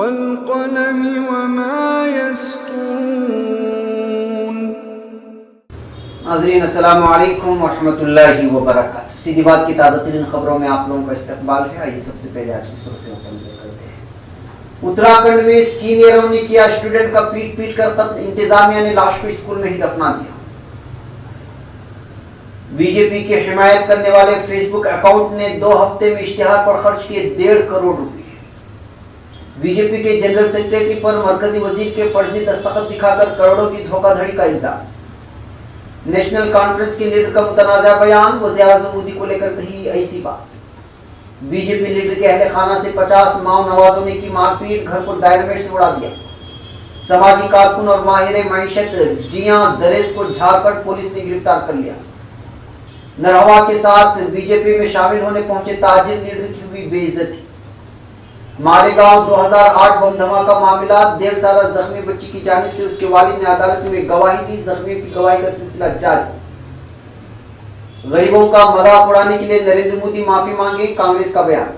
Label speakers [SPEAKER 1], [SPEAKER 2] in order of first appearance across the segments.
[SPEAKER 1] والقلم وما يسطرون۔
[SPEAKER 2] ناظرین السلام علیکم ورحمۃ اللہ وبرکاتہ۔ سیدھی بات کی تازہ ترین خبروں میں آپ لوگوں کا استقبال ہے۔ آئیے سب سے پہلے آج کی سرخیوں پر نظر کرتے ہیں۔ اتراکھنڈ میں سینئروں نے کیا اسٹوڈنٹ کا پیٹ پیٹ کر قتل، انتظامیہ نے لاش کو اسکول میں ہی دفنا دیا۔ بی جے پی کی حمایت کرنے والے فیس بک اکاؤنٹ نے 2 ہفتے میں اشتہار پر خرچ کیے 1.5 کروڑ روپے۔ بی جے پی کے جنرل سیکریٹری پر مرکزی وزیر کے فرضی دستخط دکھا کر کروڑوں کی دھوکہ دھڑی کا الزام۔ نیشنل کانفرنس کے لیڈر کا متنازع بیان، وزیر اعظم مودی کو لے کر کہی ایسی بات۔ بی جے پی لیڈر کے اہل خانہ سے 50 ماؤ نوازوں نے کی مار پیٹ، گھر کو ڈائنامائٹ سے اڑا دیا۔ سماجی کارکن اور ماہر معیشت جیاں دریس کو جھارکھنڈ پولیس نے گرفتار کر لیا۔ نرہوا کے ساتھ بی جے پی میں شامل ہونے پہنچے تاجر لیڈر کی ہوئی بے عزتی۔ مالیگاؤں 2008 بم دھماکہ معاملات، 1.5 سالہ زخمی بچی کی جانب سے اس کے والد نے عدالت میں گواہی دی، زخمیوں کی گواہی کا سلسلہ جاری۔ غریبوں کا مذاق اڑانے کے لیے نریندر مودی معافی مانگے، کانگریس کا بیان۔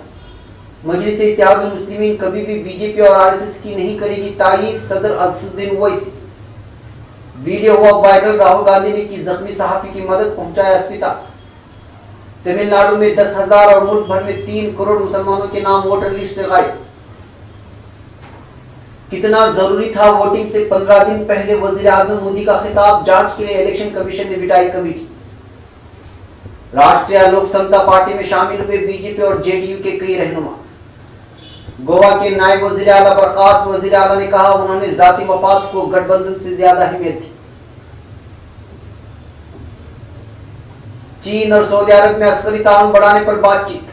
[SPEAKER 2] مجلس اتحاد المسلمین کبھی بھی بی جے پی اور آر ایس ایس کی نہیں کرے گی تائید، صدر اسدالدین اویسی۔ ویڈیو ہوا وائرل، راہل گاندھی نے کی زخمی صحافی کی مدد، پہنچایا اسپتال۔ تمل ناڈو میں 10,000 اور ملک بھر میں 3 کروڑ مسلمانوں کے نام ووٹر لسٹ سے غائب۔ کتنا ضروری تھا ووٹنگ سے 15 دن پہلے وزیر اعظم مودی کا خطاب، جانچ کے لیے الیکشن کمیشن نے بٹھائی کمیٹی۔ راشٹریہ لوک سمتا پارٹی میں شامل ہوئے بی جے پی اور جے ڈی یو کے کئی رہنما۔ گوا کے نائب وزیر اعلیٰ برخاست، وزیر اعلیٰ نے کہا انہوں نے ذاتی مفاد کو گٹھ بندھن سے زیادہ اہمیت دی۔ چین اور سعودی عرب میں عسکری تعاون بڑھانے پر بات چیت۔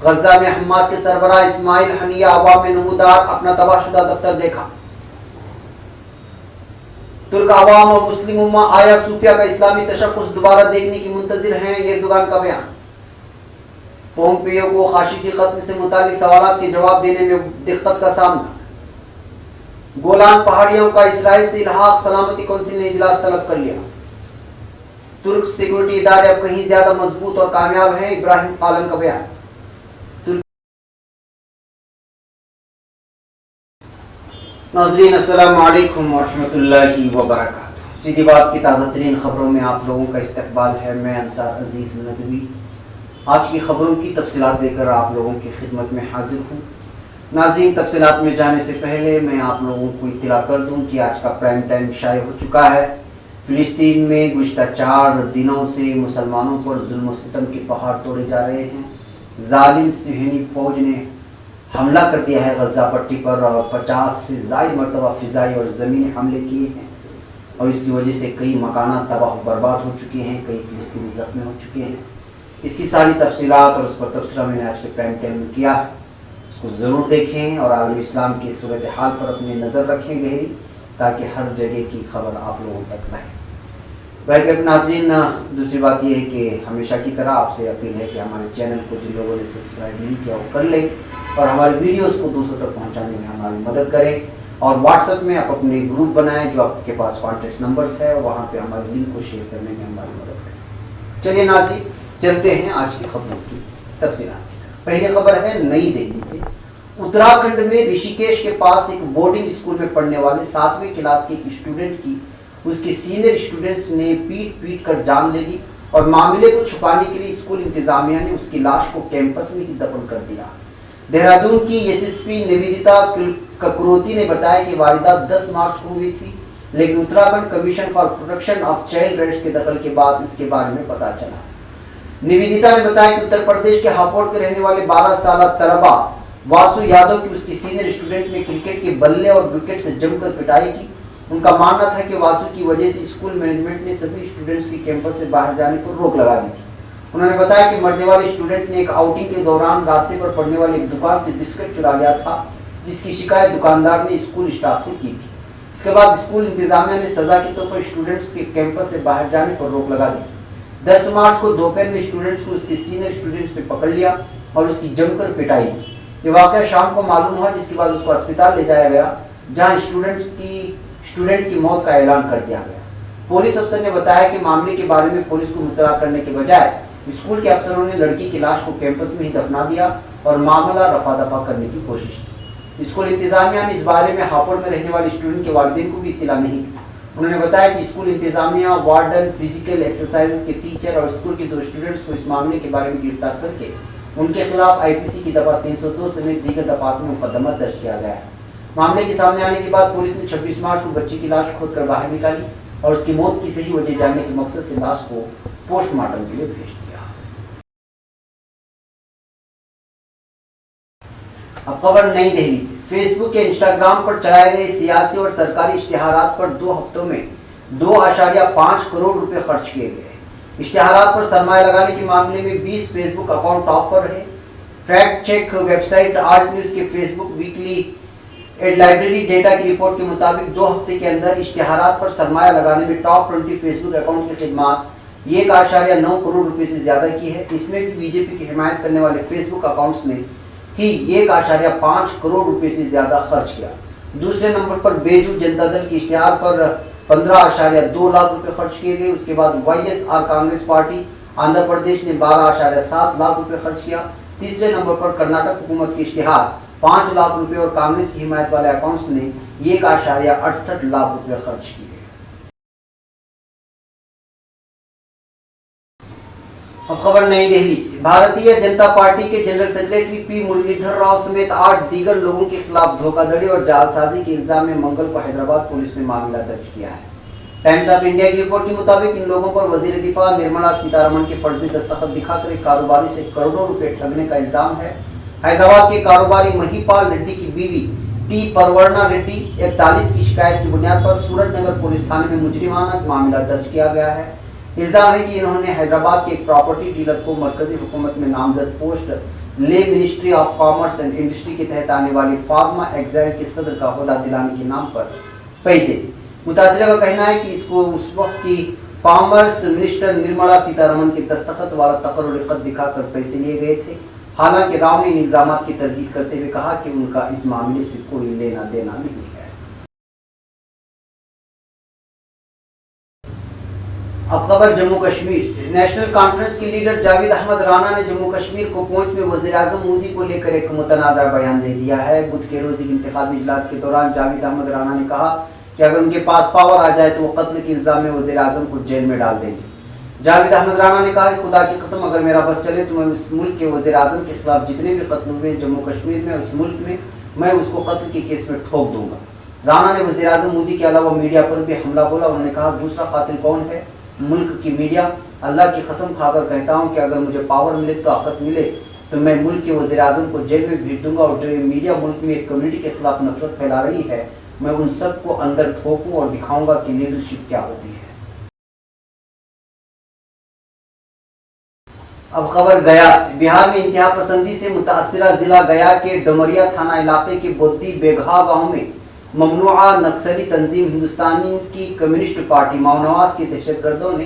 [SPEAKER 2] غزہ میں حماس کے سربراہ اسماعیل ہنیہ عوام میں نمودار، اپنا تباہ شدہ دفتر دیکھا۔ ترک عوام اور مسلم امہ آیا صوفیہ کا اسلامی تشخص دوبارہ دیکھنے کی منتظر ہیں، ایردوغان کا بیان۔ پومپیو کو خاشقجی قتل سے متعلق سوالات کے جواب دینے میں دقت کا سامنا۔ گولان پہاڑیوں کا اسرائیل سے الحاق، سلامتی کونسل نے اجلاس طلب کر لیا۔ ترک سیکورٹی ادارے اب کہیں زیادہ مضبوط اور کامیاب ہیں، ابراہیم قالن کا بیان۔ ناظرین السلام علیکم ورحمۃ اللہ وبرکاتہ۔ سیدھی بات کی تازہ ترین خبروں میں آپ لوگوں کا استقبال ہے، میں انصار عزیز ندوی آج کی خبروں کی تفصیلات لے کر آپ لوگوں کی خدمت میں حاضر ہوں۔ ناظرین، تفصیلات میں جانے سے پہلے میں آپ لوگوں کو اطلاع کر دوں کہ آج کا پرائم ٹائم شائع ہو چکا ہے۔ فلسطین میں گزشتہ 4 دنوں سے مسلمانوں پر ظلم و ستم کے پہاڑ توڑے جا رہے ہیں۔ ظالم صہیونی فوج نے حملہ کر دیا ہے غزہ پٹی پر، اور 50 سے زائد مرتبہ فضائی اور زمینی حملے کیے ہیں، اور اس کی وجہ سے کئی مکانات تباہ و برباد ہو چکے ہیں، کئی فلسطینی زخمی ہو چکے ہیں۔ اس کی ساری تفصیلات اور اس پر تبصرہ میں نے آج کے پرائم ٹائم میں کیا ہے، اس کو ضرور دیکھیں اور عالم اسلام کی صورتحال پر اپنی نظر رکھیں گہری، تاکہ ہر جگہ کی خبر آپ لوگوں تک رہے۔ بہرکیف ناظرین، دوسری بات یہ ہے کہ ہمیشہ کی طرح آپ سے اپیل ہے کہ ہمارے چینل کو جن لوگوں نے سبسکرائب نہیں کیا وہ کر لیں، اور ہماری ویڈیوز کو دوسروں تک پہنچانے میں ہماری مدد کریں، اور واٹس ایپ میں آپ اپنے گروپ بنائیں جو آپ کے پاس کانٹیکٹ نمبرز ہے، وہاں پہ ہمارے لنک کو شیئر کرنے میں ہماری مدد کریں۔ چلیے ناظرین، چلتے ہیں آج کی خبروں کی تفصیلات۔ پہلی خبر ہے نئی دہلی سے۔ اتراکھنڈ میں رشی کیش کے پاس ایک بورڈنگ اسکول میں پڑھنے والے 7ویں کلاس کے ایک اسٹوڈنٹ کی اس کے سینئر اسٹوڈنٹس نے پیٹ پیٹ کر جان لے لی، اور معاملے کو چھپانے کے لیے اسکول انتظامیہ نے اس کی لاش کو کیمپس میں ہی دفن کر دیا۔ دہرادون کی ایس ایس پی نویدتا ککروتی نے بتایا کہ واردات 10 مارچ کو ہوئی تھی، لیکن Uttarakhand commission for protection of child rights کے دخل کے بعد اس کے بارے میں پتہ چلا۔ نویدتا نے بتایا کہ اتر پردیش کے ہاپوڑ کے رہنے والے 12 سالہ طلبہ واسو یادو کی اس کی سینئر اسٹوڈنٹ نے کرکٹ کے بلے اور وکٹ سے جم کر پٹائی کی۔ ان کا ماننا تھا کہ واسو کی وجہ سے اسکول مینجمنٹ نے سبھی اسٹوڈنٹس کی کیمپس سے باہر جانے پر روک لگا دی تھی۔ انہوں نے بتایا کہ مرنے والے اسٹوڈنٹ نے ایک آؤٹنگ کے دوران راستے پر پڑنے والی ایک دکان سے بسکٹ چرا لیا تھا، جس کی شکایت دکاندار نے اسکول اسٹاف سے کی تھی۔ اس کے بعد اسکول انتظامیہ نے سزا کے طور پر اسٹوڈنٹس کے کیمپس سے باہر جانے پر روک لگا دی۔ 10 مارچ کو دوپہر میں اسٹوڈنٹس کو اس کے سینئر اسٹوڈنٹس نے پکڑ لیا اور اس کی جم کر پٹائی کی۔ یہ واقعہ شام کو معلوم ہوا، جس کے بعد اس کو اسپتال لے جایا گیا، جہاں اسٹوڈنٹ کی موت کا اعلان کر دیا گیا۔ پولیس افسر نے بتایا کہ معاملے کے بارے میں پولیس کو مطلع کرنے کے بجائے اسکول کے افسروں نے لڑکی کی لاش کو کیمپس میں ہی دفنا دیا اور معاملہ رفع دفع کرنے کی کوشش کی۔ اسکول انتظامیہ نے اس بارے میں ہاپوڑ میں رہنے والے اسٹوڈنٹ کے والدین کو بھی اطلاع نہیں دی۔ انہوں نے بتایا کہ اسکول انتظامیہ، وارڈن، فزیکل ایکسرسائز کے ٹیچر اور اسکول کے 2 اسٹوڈنٹس کو اس معاملے کے بارے میں گرفتار کر کے ان کے خلاف IPC کی دفعہ 302 سمیت دیگر دفعات میں مقدمہ درج کیا گیا ہے۔ معاملے کے سامنے آنے کے بعد پولیس نے 26 مارچ کو بچے کی لاش کھود کر باہر نکالی اور اس کی موت کی صحیح وجہ جاننے کے مقصد سے لاش کو پوسٹ مارٹم کے لیے بھیج دیا۔ اب خبر نئی دہلی سے۔ فیس بک یا انسٹاگرام پر چلائے گئے سیاسی اور سرکاری اشتہارات پر 2 ہفتوں میں 2.5 کروڑ روپے خرچ کیے گئے۔ اشتہارات پر سرمایہ لگانے کے معاملے میں 20 فیس بک اکاؤنٹ ٹاپ پر رہے۔ فیکٹ چیک ویب سائٹ آج نیوز کے فیس بک ویکلی ایڈ لائبریری ڈیٹا کی رپورٹ کے مطابق 2 ہفتے کے اندر اشتہارات پر سرمایہ لگانے میں ٹاپ 20 فیس بک اکاؤنٹ کی خدمات 1.9 کروڑ روپے سے زیادہ کی ہے۔ اس میں بھی BJP کی حمایت کرنے والے فیس بک اکاؤنٹس نے ہی 1.5 کروڑ روپے سے زیادہ خرچ کیا۔ دوسرے نمبر پر بیجو جنتا دل کے اشتہار پر 15.2 لاکھ روپے خرچ کیے گئے۔ اس کے بعد YSR کانگریس پارٹی آندھرا پردیش نے 12.7 لاکھ روپے خرچ کیا۔ تیسرے نمبر پر کرناٹک حکومت کے اشتہار 5 لاکھ روپے اور کانگریس کی حمایت والے اکاؤنٹس نے 1.68 لاکھ روپے خرچ کیے۔ اب خبر نئی دہلی سے۔ بھارتیہ جنتا پارٹی کے جنرل سیکریٹری پی مرلیدھر راؤ سمیت 8 دیگر لوگوں کے خلاف دھوکہ دڑی اور جعلسازی کے الزام میں منگل کو حیدرآباد پولیس نے معاملہ درج کیا ہے۔ ٹائمز آف انڈیا کی رپورٹ کے مطابق ان لوگوں پر وزیر دفاع نرملا سیتارمن کے فرضی دستخط دکھا کر ایک کاروباری سے کروڑوں روپے ٹھگنے کا الزام ہے۔ حیدرآباد کے کاروباری مہی پال ریڈی کی بیوی ٹی پرورنا ریڈی 41 کی شکایت کی بنیاد پر سورج نگر پولیس تھانے میں مجرمانہ معاملہ درج کیا گیا ہے۔ الزام ہے کہ انہوں نے حیدرآباد کے ایک پراپرٹی ڈیلر کو مرکزی حکومت میں نامزد پوسٹ لے ministry of commerce and industry کے تحت آنے والی فارما ایگزائل کے صدر کا عہدہ دلانے کے نام پر پیسے۔ متاثرہ کا کہنا ہے کہ اس کو اس وقت کی کامرس منسٹر نرملا سیتارمن کے دستخط والا تقرری خط دکھا کر پیسے لیے گئے تھے۔ حالانکہ راؤ نے ان الزامات کی تردید کرتے ہوئے کہا کہ ان کا اس معاملے سے کوئی لینا دینا نہیں ہے۔ اب خبر جموں کشمیر سے۔ نیشنل کانفرنس کے لیڈر جاوید احمد رانا نے جموں کشمیر کو پونچھ میں وزیر اعظم مودی کو لے کر ایک متنازع بیان دے دیا ہے۔ بدھ کے روز ایک انتخابی اجلاس کے دوران جاوید احمد رانا نے کہا کہ اگر ان کے پاس پاور آ جائے تو وہ قتل کے الزام میں وزیر اعظم کو جیل میں ڈال دیں گے۔ جاوید احمد رانا نے کہا کہ خدا کی قسم اگر میرا بس چلے تو میں اس ملک کے وزیر اعظم کے خلاف جتنے بھی قتل ہوئے جموں کشمیر میں اس ملک میں اس کو قتل کے کیس میں ٹھوک دوں گا۔ رانا نے وزیر اعظم مودی کے علاوہ میڈیا پر بھی حملہ بولا۔ انہوں نے کہا دوسرا قاتل کون ہے؟ ملک کی میڈیا۔ اللہ کی قسم کھا کر کہتا ہوں کہ اگر مجھے پاور ملے، طاقت ملے تو میں ملک کے وزیر اعظم کو جیل میں بھیج دوں گا، اور جو یہ میڈیا ملک میں ایک کمیونٹی کے خلاف نفرت پھیلا رہی ہے میں ان سب کو اندر ٹھوکوں اور دکھاؤں گا کہ لیڈرشپ کیا ہوتی ہے۔ اب خبر گیا سے۔ بہار میں انتہا پسندی سے متاثرہ ضلع گیا کے ڈمریا تھانہ علاقے کے بودی بیگھا گاؤں میں ممنوعہ نکسلی تنظیم ہندوستانی کی کمیونسٹ پارٹی ماؤنواس کے دہشت گردوں نے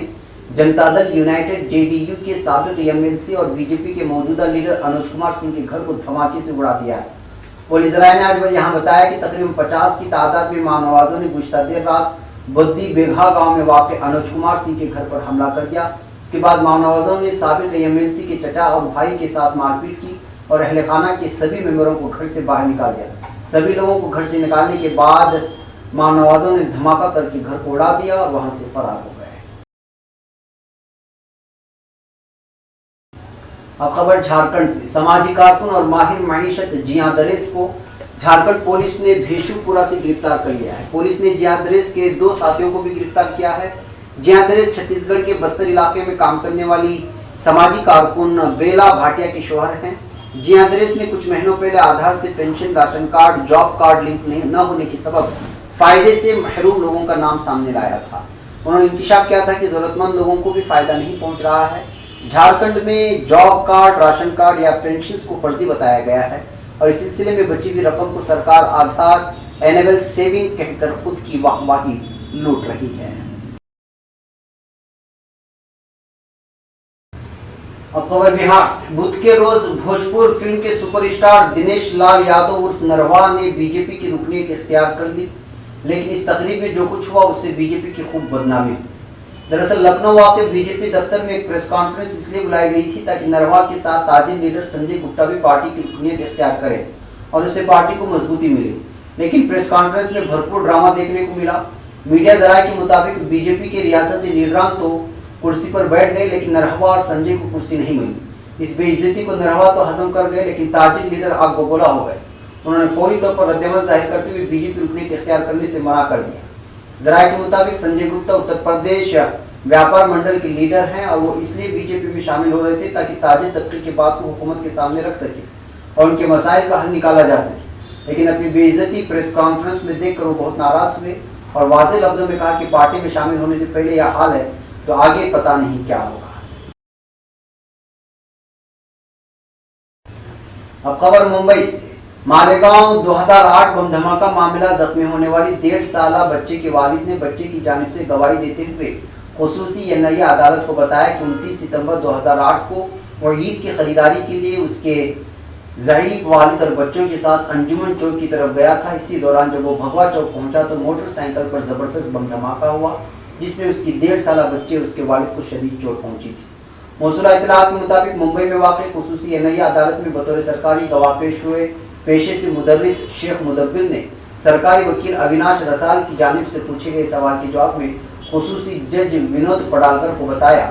[SPEAKER 2] جنتا دل یونائٹڈ JDU کے سابق MLC اور BJP کے موجودہ لیڈر انوج کمار سنگھ کے گھر کو دھماکے سے اڑا دیا ہے۔ پولیس رائے نے آج یہاں بتایا کہ تقریباً 50 کی تعداد میں ماؤنوازوں نے گزشتہ دیر رات بودی بیگھا گاؤں میں واقع انوج کمار سنگھ کے گھر پر حملہ کر دیا۔ اس کے بعد ماؤنوازوں نے سابق MLC کے چچا اور بھائی کے ساتھ مار پیٹ کی اور اہل خانہ کے سبھی ممبروں کو گھر سے باہر نکال دیا۔ سبھی لوگوں کو گھر سے نکالنے کے بعد ماؤنوازوں نے دھماکہ کر کے گھر کو اڑا دیا اور وہاں سے فرار ہو گئے۔ اب خبر جھارکھنڈ سے۔ سماجی کارکن اور ماہر معیشت جیاں دریس کو جھارکھنڈ پولیس نے بھیشو پورا سے گرفتار کر لیا ہے۔ پولیس نے جیاں دریس کے 2 ساتھیوں کو بھی گرفتار کیا ہے۔ جیاں دریس چھتیس گڑھ کے بستر علاقے میں کام کرنے والی سماجی کارکن بیلا بھاٹیا کے شوہر ہیں۔ جیاں دریس نے کچھ مہینوں پہلے آدھار سے pension, ration card, job card link نہ ہونے کے سبب فائدے سے محروم لوگوں کا نام سامنے لایا تھا۔ انہوں نے انکشاف کیا تھا کہ ضرورت مند لوگوں کو بھی فائدہ نہیں پہنچ رہا ہے۔ جھارکھنڈ میں جاب کارڈ، راشن کارڈ یا پینشنز کو فرضی بتایا گیا ہے اور اس سلسلے میں بچی ہوئی رقم کو سرکار آدھار اینیبل سیونگ کہہ کر خود کی واہواہی لوٹ رہی ہے۔ اب خبر بہار سے۔ بدھ کے روز بھوجپور فلم کے سپر اسٹار دنیش لال یادو عرف نروا نے BJP کی رکنیت اختیار کر لی، لیکن اس تقریب میں جو کچھ ہوا اس سے BJP کی خوب بدنامی ہوئی۔ دراصل لکھنؤ واقع BJP دفتر میں ایک پریس کانفرنس اس لیے بلائی گئی تھی تاکہ نروا کے ساتھ تاجر لیڈر سنجے گپتا بھی پارٹی کی رکنیت اختیار کرے اور اس سے پارٹی کو مضبوطی ملی، لیکن پریس کانفرنس میں بھرپور ڈرامہ دیکھنے کو ملا۔ میڈیا ذرائع کے مطابق بی جے پی کے ریاستی لیڈران تو کرسی پر بیٹھ گئے، لیکن نرہوا اور سنجے کو کرسی نہیں ملی۔ اس بے عزتی کو نرہوا تو ہضم کر گئے، لیکن تاجر لیڈر آگ بگولا ہو گئے۔ انہوں نے فوری طور پر رد عمل ظاہر کرتے ہوئے بی جے پی رکنیت اختیار کرنے سے منع کر دیا۔ ذرائع کے مطابق سنجے گپتا اتر پردیش ویاپار منڈل کے لیڈر ہیں اور وہ اس لیے بی جے پی میں شامل ہو رہے تھے تاکہ تاجر طبقے کی بات کو حکومت کے سامنے رکھ سکے اور ان کے مسائل کا حل نکالا جا سکے، لیکن اپنی بے عزتی پریس کانفرنس میں دیکھ کر وہ بہت ناراض ہوئے اور واضح لفظوں میں کہا کہ پارٹی میں شامل ہونے سے پہلے یہ حال ہے تو آگے پتہ نہیں کیا ہوگا۔ اب خبر ممبئی سے۔ مالیگاؤں 2008 بم دھماکہ معاملہ، زخمی ہونے والی 1.5 سالہ بچے کے والد نے بچے کی جانب سے گواہی دیتے ہوئے خصوصی این عدالت کو بتایا کہ 29 ستمبر 2008 کو وہ عید کی خریداری کے لیے اس کے ضعیف والد اور بچوں کے ساتھ انجمن چوک کی طرف گیا تھا۔ اسی دوران جب وہ بھگوا چوک پہنچا تو موٹر سائیکل پر زبردست بم دھماکہ ہوا جس میں اس کی 1.5 سالہ بچے اور اس کے والد کو شدید چوٹ پہنچی تھی۔ موصولہ اطلاعات کے مطابق ممبئی میں واقع خصوصی این عدالت میں بطور سرکاری گواہ پیش ہوئے پیشے سے مدرس شیخ مدبر نے سرکاری وکیل اویناش رسال کی جانب سے پوچھے گئے سوال کے جواب میں خصوصی جج ونود پڈالکر کو بتایا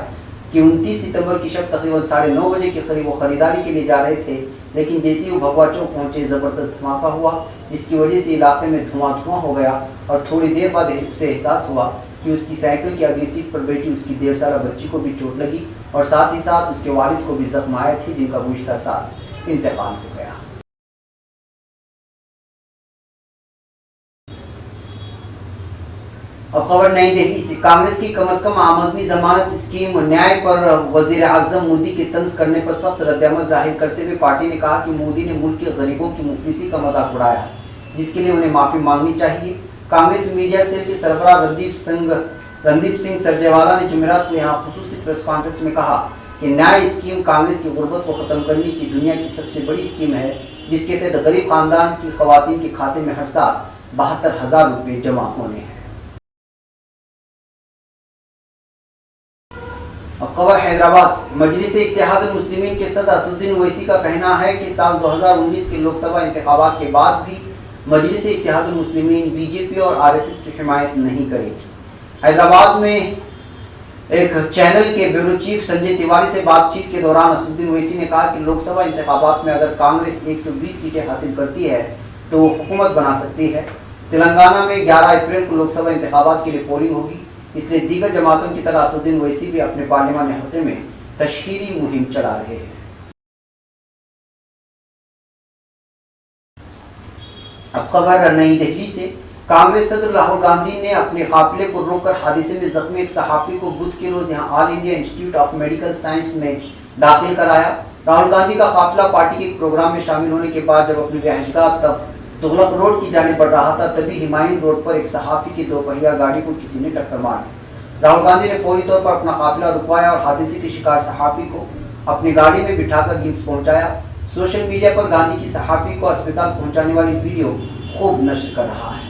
[SPEAKER 2] کہ 29 ستمبر کی شب تقریباً 9:30 بجے کے قریب وہ خریداری کے لیے جا رہے تھے، لیکن جیسے ہی وہ بھگوا چوک پہنچے زبردست دھماکہ ہوا جس کی وجہ سے علاقے میں دھواں ہو گیا اور تھوڑی دیر بعد اسے احساس ہوا کہ اس کی سائیکل کی اگلی سیٹ پر بیٹھی اس کی 1.5 سالہ بچی کو بھی چوٹ لگی اور ساتھ ہی ساتھ اس کے والد کو بھی زخم آئے تھے جن کا گزشتہ سال انتقال ہو گیا۔ اب خبر نئی دہلی سے۔ کانگریس کی کم از کم آمدنی ضمانت اسکیم نیائے پر وزیر اعظم مودی کے طنز کرنے پر سخت رد عمل ظاہر کرتے ہوئے پارٹی نے کہا کہ مودی نے ملک کے غریبوں کی مفلسی کا مذاق اڑایا جس کے لیے انہیں معافی مانگنی چاہیے۔ کانگریس میڈیا سیل کے سربراہ رندیپ سنگھ سرجیوالا نے جمعرات کو یہاں خصوصی پریس کانفرنس میں کہا کہ نیائے اسکیم کانگریس کی غربت کو ختم کرنے کی دنیا کی سب سے بڑی اسکیم ہے جس کے تحت غریب خاندان کی خواتین کے کھاتے میں ہر سال 72,000 روپے جمع ہونے ہیں۔ اب خبر حیدرآباد سے۔ مجلس اتحاد المسلمین کے صدر اسدالدین اویسی کا کہنا ہے کہ سال 2019 کے لوک سبھا انتخابات کے بعد بھی مجلس اتحاد المسلمین بی جے پی اور آر ایس ایس کی حمایت نہیں کرے گی۔ حیدرآباد میں ایک چینل کے بیورو چیف سنجے تیواری سے بات چیت کے دوران اسدالدین اویسی نے کہا کہ لوک سبھا انتخابات میں اگر کانگریس 120 سیٹیں حاصل کرتی ہے تو وہ حکومت بنا سکتی ہے۔ تلنگانہ میں 11 اپریل کو لوک سبھا انتخابات کے لیے پولنگ ہوگی، اس لیے دیگر جماعتوں کی طرح اسدالدین اویسی بھی اپنے پارلیمانی حلقے میں تشہیری مہم چلا رہے ہیں۔ اب خبر نئی دہلی سے۔ کانگریس صدر راہل گاندھی نے اپنے قافلے کو روک کر حادثے میں زخمی ایک صحافی کو بدھ کے روز یہاں آل انڈیا انسٹی ٹیوٹ آف میڈیکل سائنس میں داخل کرایا۔ راہل گاندھی کا قافلہ پارٹی کے ایک پروگرام میں شامل ہونے کے بعد جب اپنی رہائش گاہ تغلق روڈ کی جانب بڑھ رہا تھا تبھی ہمایوں روڈ پر ایک صحافی کی 2 پہیہ گاڑی کو کسی نے ٹکر مار دی۔ راہل گاندھی نے فوری طور پر اپنا قافلہ رکوایا اور حادثے کے شکار صحافی کو اپنی گاڑی میں بٹھا کر گمس پہنچایا۔ سوشل میڈیا پر گاندھی کی صحافی کو اسپتال پہنچانے والی ویڈیو خوب نشر کر رہا ہے۔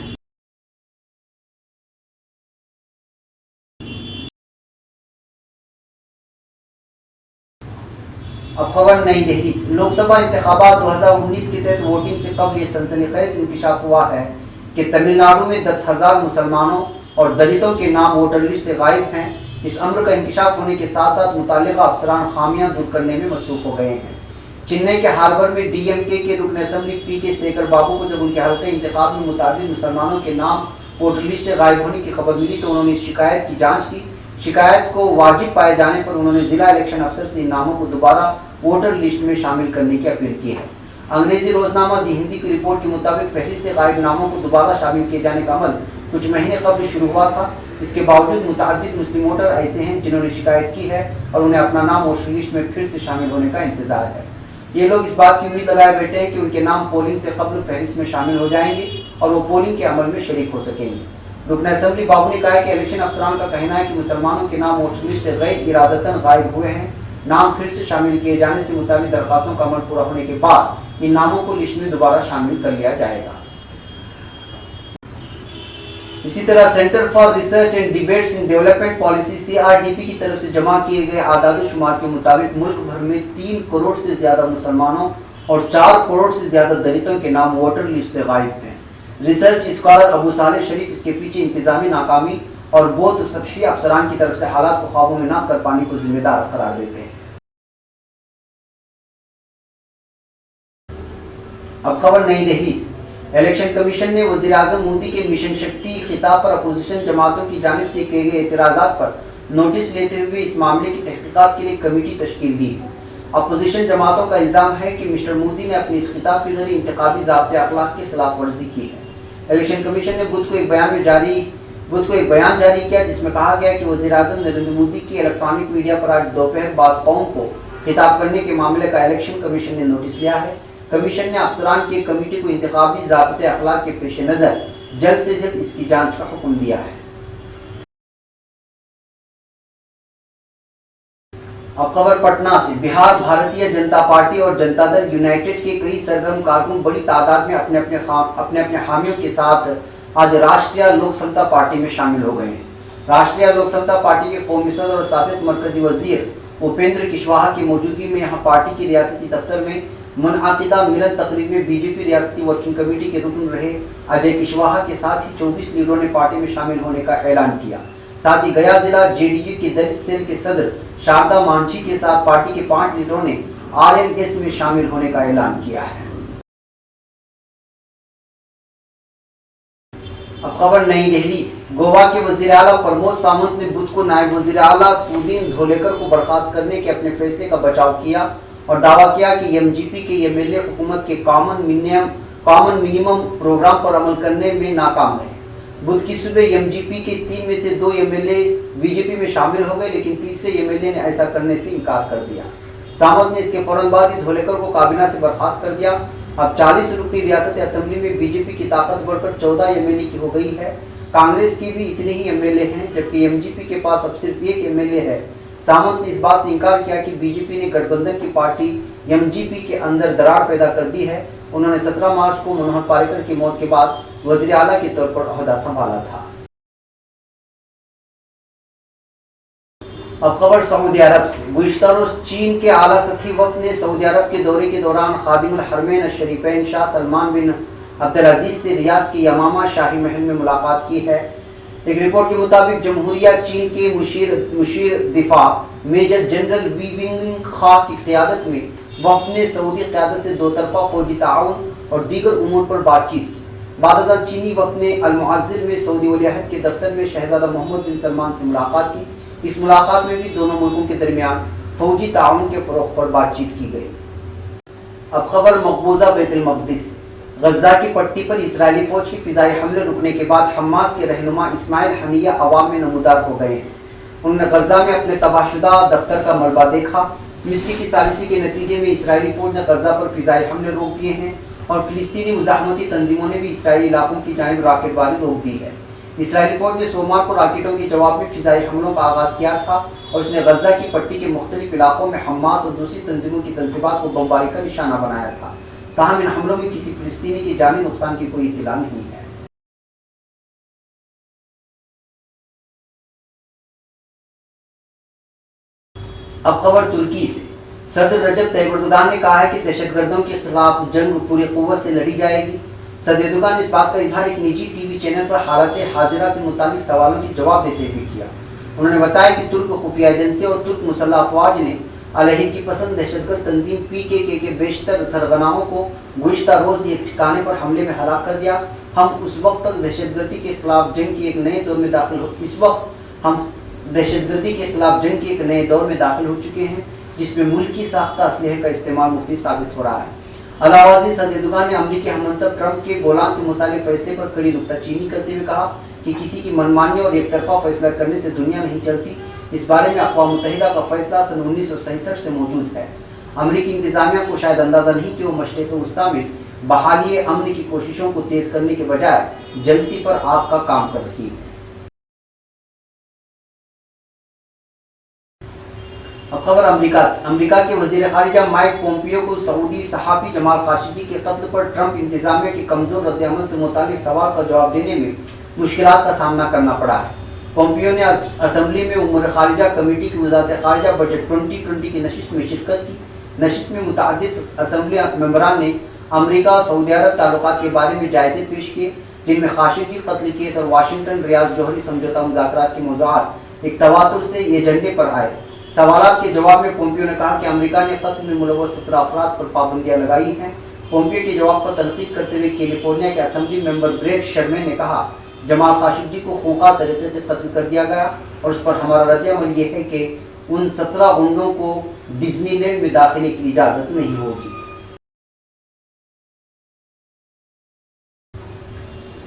[SPEAKER 2] اب خبر نئی دہلی سے۔ لوک سبھا انتخابات 2019 کے تحت ووٹنگ سے قبل یہ سنسنی خیز انکشاف ہوا ہے کہ تمل ناڈو میں 10,000 مسلمانوں اور دلتوں کے نام ووٹر لسٹ سے غائب ہیں۔ اس امر کا انکشاف ہونے کے ساتھ ساتھ متعلقہ افسران خامیاں دور کرنے میں مصروف ہو گئے ہیں۔ چنئی کے ہاربر میں ڈی ایم کے رکن اسمبلی پی کے سیکر بابو کو جب ان کے حلقے انتخاب میں متعدد مسلمانوں کے نام ووٹر لسٹ سے غائب ہونے کی خبر ملی تو انہوں نے اس شکایت کی جانچ کی۔ شکایت کو واجب پائے جانے پر انہوں نے ضلع الیکشن افسر سے ان ناموں کو دوبارہ ووٹر لسٹ میں شامل کرنے کی اپیل کی ہے۔ انگریزی روزنامہ دی ہندی کی رپورٹ کے مطابق فہرست سے غائب ناموں کو دوبارہ شامل کیے جانے کا عمل کچھ مہینے قبل شروع ہوا تھا۔ اس کے باوجود متعدد مسلم ووٹر ایسے ہیں جنہوں نے شکایت کی ہے اور انہیں اپنا نام ووٹر لسٹ میں پھر سے شامل ہونے کا انتظار ہے۔ یہ لوگ اس بات کی امید لگائے بیٹھے ہیں کہ ان کے نام پولنگ سے قبل فہرست میں شامل ہو جائیں گے اور وہ پولنگ کے عمل میں شریک ہو سکیں گے۔ رکن اسمبلی بابو نے کہا ہے کہ الیکشن افسران کا کہنا ہے کہ مسلمانوں کے نام ووٹر لسٹ سے غیر ارادتاً غائب ہوئے ہیں۔ نام پھر سے شامل کیے جانے سے متعلق درخواستوں کا عمل پورا ہونے کے بعد ان ناموں کو لسٹ میں دوبارہ شامل کر لیا جائے گا۔ اسی طرح centre for research and debates in development policy CRDP کی طرف سے جمع کیے گئے اعداد و شمار کے مطابق ملک بھر میں 3 کروڑ سے زیادہ مسلمانوں اور 4 کروڑ سے زیادہ دلتوں کے نام ووٹر لسٹ سے غائب ہیں۔ ریسرچ اسکالر ابو صالح شریف اس کے پیچھے انتظامی ناکامی اور بہت سطحی افسران کی طرف سے حالات کو قابو میں نہ کر پانے کو ذمہ دار قرار دیتے ہیں۔ اب خبر نئی دہلی سے۔ الیکشن کمیشن نے وزیر اعظم مودی کے مشن شکتی خطاب پر اپوزیشن جماعتوں کی جانب سے کیے گئے اعتراضات پر نوٹس لیتے ہوئے اس معاملے کی تحقیقات کے لیے کمیٹی تشکیل دی ہے۔ اپوزیشن جماعتوں کا الزام ہے کہ مسٹر مودی نے اپنے اس خطاب کے ذریعے انتخابی ضابطۂ اخلاق کی خلاف ورزی کی ہے۔ الیکشن کمیشن نے بدھ کو ایک بیان جاری کیا جس میں کہا گیا کہ وزیر اعظم نریندر مودی کی الیکٹرانک میڈیا پر آج دوپہر بعد قوم کو خطاب کرنے کے معاملے کا الیکشن کمیشن نے نوٹس لیا ہے۔ کمیشن نے افسران کی ایک کمیٹی کو انتخابی ضابطۂ اخلاق کے پیش نظر جلد سے جلد اس کی جانچ کا حکم دیا ہے۔ اب خبر پٹنہ سے۔ بہار بھارتیہ جنتا پارٹی اور جنتا دل یونائٹڈ کے کئی سرگرم کارکن بڑی تعداد میں اپنے اپنے حامیوں کے ساتھ آج راشٹریہ لوک سمتا پارٹی میں شامل ہو گئے ہیں۔ راشٹریہ لوک سمتا پارٹی کے قومی صدر اور سابق مرکزی وزیر اپیندر کشواہا کی موجودگی میں یہاں پارٹی کے ریاستی دفتر میں منعقدہ ملن تقریب میں بی جے پی ریاستی ورکنگ کمیٹی کے رکن رہے اجے کشواہا کے ساتھ ہی 24 لیڈروں نے پارٹی میں شامل ہونے کا اعلان کیا۔ ساتھ ہی گیا ضلع جے ڈی یو کے دلت سیل کے صدر شاردا مانچھی کے ساتھ پارٹی کے 5 لیڈروں نے آر ایل ایس میں شامل ہونے کا اعلان کیا ہے۔ اب خبر نئی دہلی سے۔ گوا کے وزیر اعلیٰ پرمود سامنت نے بدھ کو نائب وزیر اعلیٰ سودین دھولیکر کو برخاست کرنے کے اپنے فیصلے کا بچاؤ کیا اور دعویٰ کیا کہ ایم جی پی کے ایم ایل اے حکومت کے کامن منیمم پروگرام پر عمل کرنے میں ناکام رہے۔ بدھ کی صبح ایم جی پی کے 3 میں سے 2 M L A B J P میں شامل ہو گئے، لیکن تیسرے ایم ایل اے نے ایسا کرنے سے انکار کر دیا۔ سامنت نے اس کے فوراً بعد ہی دھولیکر کو کابینہ سے برخاست کر دیا۔ اب 40 رکنی ریاست اسمبلی میں بی جے پی کی طاقت بڑھ کر 14 ایم ایل اے کی ہو گئی ہے۔ کانگریس کی بھی اتنے ہی ایم ایل اے ہیں، جبکہ ایم جی پی کے پاس اب صرف 1 ایم ایل اے ہے۔ سامنت نے اس بات سے انکار کیا کہ بی جے پی نے گٹھ بندھن کی پارٹی ایم جی پی کے اندر دراڑ پیدا کر دی ہے۔ انہوں نے 17 مارچ کو منوہر پاریکر کی موت کے بعد وزیر اعلیٰ کے طور پر عہدہ سنبھالا تھا۔ اب خبر سعودی عرب سے۔ گزشتہ روز چین کے اعلیٰ سطحی وفد نے سعودی عرب کے دورے کے دوران خادم الحرمین الشریفین شاہ سلمان بن عبدالعزیز سے ریاض کے یمامہ شاہی محل میں ملاقات کی ہے۔ ایک رپورٹ کے مطابق جمہوریہ چین کے مشیر دفاع میجر جنرل وی ونگ خا کی قیادت میں وفد نے سعودی قیادت سے 2 طرفہ فوجی تعاون اور دیگر امور پر بات چیت کی۔ بعد ازاں چینی وفد نے المعزر میں سعودی ولی عہد کے دفتر میں شہزادہ محمد بن سلمان سے ملاقات کی۔ اس ملاقات میں بھی دونوں ملکوں کے درمیان فوجی تعاون کے فروغ پر بات چیت کی گئی۔ اب خبر مقبوضہ بیت المقدس۔ غزہ کی پٹی پر اسرائیلی فوج کی فضائی حملے رکنے کے بعد حماس کے رہنما اسماعیل ہنیہ عوام میں نمودار ہو گئے ہیں۔ انہوں نے غزہ میں اپنے تباہ شدہ دفتر کا ملبہ دیکھا۔ مصر کی ثالثی کے نتیجے میں اسرائیلی فوج نے غزہ پر فضائی حملے روک دیے ہیں اور فلسطینی مزاحمتی تنظیموں نے بھی اسرائیلی علاقوں کی جانب راکٹ باری روک دی ہے۔ اسرائیلی فوج نے سوموار کو راکٹوں کے جواب میں فضائی حملوں کا آغاز کیا تھا اور اس نے غزہ کی پٹی کے مختلف علاقوں میں حماس اور دوسری تنظیموں کی تنصیبات کو بمباری کا نشانہ بنایا تھا۔ تاہم ان حملوں میں کسی فلسطینی کی جانی نقصان کی کوئی اطلاع نہیں ہے۔ اب خبر ترکی سے۔ صدر رجب طیب اردوغان نے کہا ہے کہ دہشت گردوں کے خلاف جنگ پوری قوت سے لڑی جائے گی۔ صدر اردوغان نے اس بات کا اظہار ایک نجی ٹی وی چینل پر حالت حاضرہ سے متعلق سوالوں کے جواب دیتے ہوئے کیا۔ انہوں نے بتایا کہ ترک خفیہ ایجنسی اور ترک مسلح افواج نے علیحدگی پسند دہشت گرد تنظیم پی کے بیشتر سرغناؤں کو گزشتہ روز ایک ٹھکانے پر حملے میں ہلاک کر دیا۔ ہم اس وقت تک دہشت گردی کے خلاف جنگ کے ایک نئے دور میں داخل ہو چکے ہیں جس میں ملکی ساختہ اسلحے کا استعمال مفید ثابت ہو رہا ہے۔ علاوہ صدر اردوغان نے امریکی ہم منصب ٹرمپ کے گولان سے متعلق فیصلے پر کڑی نکتہ چینی کرتے ہوئے کہا کہ کسی کی منمانی اور ایک طرفہ فیصلہ کرنے سے دنیا نہیں چلتی۔ اس بارے میں اقوام متحدہ کا فیصلہ سن 1966 سے موجود ہے۔ امریکی انتظامیہ کو شاید اندازہ نہیں کہ وہ مشرق وسطیٰ میں بحالی امن کی کوششوں کو تیز کرنے کے بجائے جلتی پر آگ کا کام کر رہی ہے۔ اب خبر امریکہ سے۔ امریکہ کے وزیر خارجہ مائک پومپیو کو سعودی صحافی جمال خاشقجی کے قتل پر ٹرمپ انتظامیہ کے کمزور رد عمل سے متعلق سوال کا جواب دینے میں مشکلات کا سامنا کرنا پڑا ہے۔ پومپیو نے اسمبلی میں امور خارجہ کمیٹی کی وزارت خارجہ بجٹ 2020 کی نشست میں شرکت کی۔ نشست میں متعدد اسمبلی ممبران نے امریکہ اور سعودی عرب تعلقات کے بارے میں جائزے پیش کیے، جن میں خاشقجی قتل کیس اور واشنگٹن ریاض جوہری سمجھوتہ مذاکرات کے موضوعات ایک تواتر سے یہ ایجنڈے پر آئے۔ سوالات کے جواب میں پومپیو نے کہا کہ امریکہ نے قتل میں ملوث 17 افراد پر پابندیاں لگائی ہیں۔ پومپیو کے جواب پر تنقید کرتے ہوئے کیلیفورنیا کے اسمبلی ممبر بریٹ شرمین نے کہا، جمال خاشقجی کو خونخوار طریقے سے قتل کر دیا گیا اور اس پر ہمارا رد عمل یہ ہے کہ ان 17 گنڈوں کو ڈزنی لینڈ میں داخلے کی اجازت نہیں ہوگی۔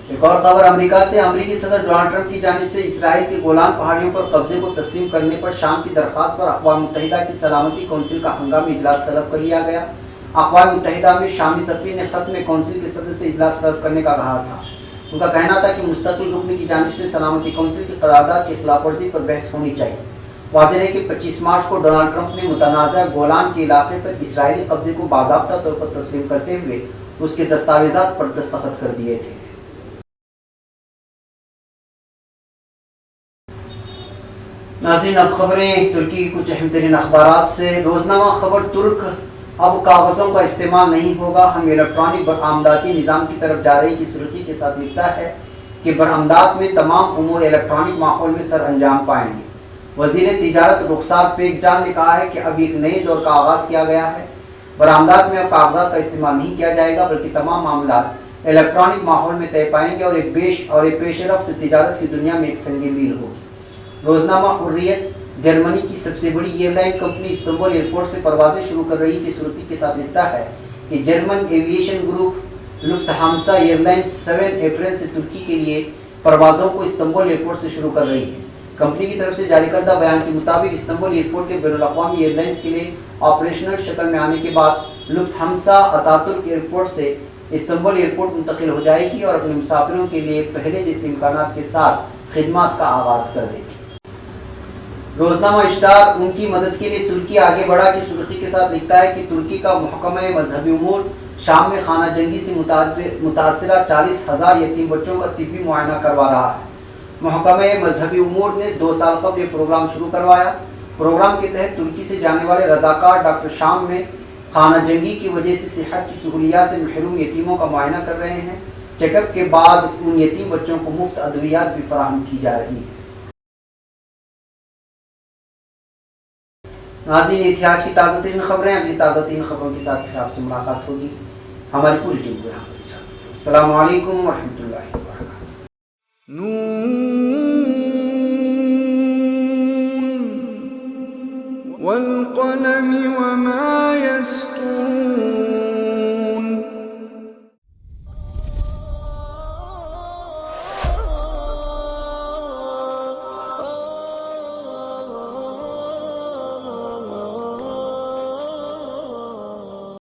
[SPEAKER 2] ایک اور خبر امریکہ سے، امریکی صدر ڈونلڈ ٹرمپ کی جانب سے اسرائیل کے گولان پہاڑیوں پر قبضے کو تسلیم کرنے پر شام کی درخواست پر اقوام متحدہ کی سلامتی کونسل کا ہنگامی اجلاس طلب کر لیا گیا۔ اقوام متحدہ میں شامی سفیر نے خط میں کونسل کے صدر سے اجلاس طلب کرنے کا کہا تھا۔ ان کا کہنا تھا کہ مستقل رکن کی جانب سے سلامتی کونسل کی قرارداد کی خلاف ورزی پر بحث ہونی چاہیے۔ واضح ہے کہ 25 مارچ کو ڈونلڈ ٹرمپ نے متنازع گولان کے علاقے پر اسرائیلی قبضے کو باضابطہ طور پر تسلیم کرتے ہوئے اس کے دستاویزات پر دستخط کر دیے تھے۔ ناظرین، اب خبریں ترکی کی کچھ اہم ترین اخبارات سے۔ روزنامہ خبر ترک اب کاغذوں کا استعمال نہیں ہوگا، ہم الیکٹرانک برآمداتی نظام کی طرف جا رہی کی سرخی کے ساتھ لکھتا ہے کہ برآمدات میں تمام امور الیکٹرانک ماحول میں سر انجام پائیں گے۔ وزیر تجارت رخسار پیک جان نے کہا ہے کہ اب ایک نئے دور کا آغاز کیا گیا ہے۔ برآمدات میں اب کاغذات کا استعمال نہیں کیا جائے گا، بلکہ تمام معاملات الیکٹرانک ماحول میں طے پائیں گے اور ایک پیش رفت تجارت کی دنیا میں ایک سنگ میل ہوگی۔ روزنامہ حریت جرمنی کی سب سے بڑی airline company Istanbul airport سے پروازیں شروع کر رہی کی سرخی کے ساتھ لکھتا ہے کہ German aviation group Lufthansa airlines 7 April سے ترکی کے لیے پروازوں کو استنبول ایئرپورٹ سے شروع کر رہی ہے۔ کمپنی کی طرف سے جاری کردہ بیان کے مطابق استنبول ایئرپورٹ کے بین الاقوامی ایئر لائنز کے لیے آپریشنل شکل میں آنے کے بعد لفٹہانسا اتاترک ایئرپورٹ سے استنبول ایئرپورٹ منتقل ہو جائے گی اور اپنے مسافروں کے لیے پہلے جیسے امکانات کے ساتھ خدمات کا آغاز کر دے گی۔ روزنامہ اشتار ان کی مدد کے لیے ترکی آگے بڑھا کی سرخی کے ساتھ لکھتا ہے کہ ترکی کا محکمہ مذہبی امور شام میں خانہ جنگی سے متاثرہ 40,000 یتیم بچوں کا طبی معائنہ کروا رہا ہے۔ محکمہ مذہبی امور نے 2 سال قبل یہ پروگرام شروع کروایا۔ پروگرام کے تحت ترکی سے جانے والے رضاکار ڈاکٹر شام میں خانہ جنگی کی وجہ سے صحت کی سہولیات سے محروم یتیموں کا معائنہ کر رہے ہیں۔ چیک اپ کے بعد ان یتیم بچوں کو مفت ادویات بھی فراہم کی جا رہی ہیں۔ ناظرین، یہ تھی آج کی تازہ ترین خبریں۔ اگلی تازہ ترین خبروں کے ساتھ پھر آپ سے ملاقات ہوگی۔ ہماری پوری ٹیم کو یہاں پر اجازت دو۔ السلام علیکم ورحمۃ اللہ وبرکاتہ۔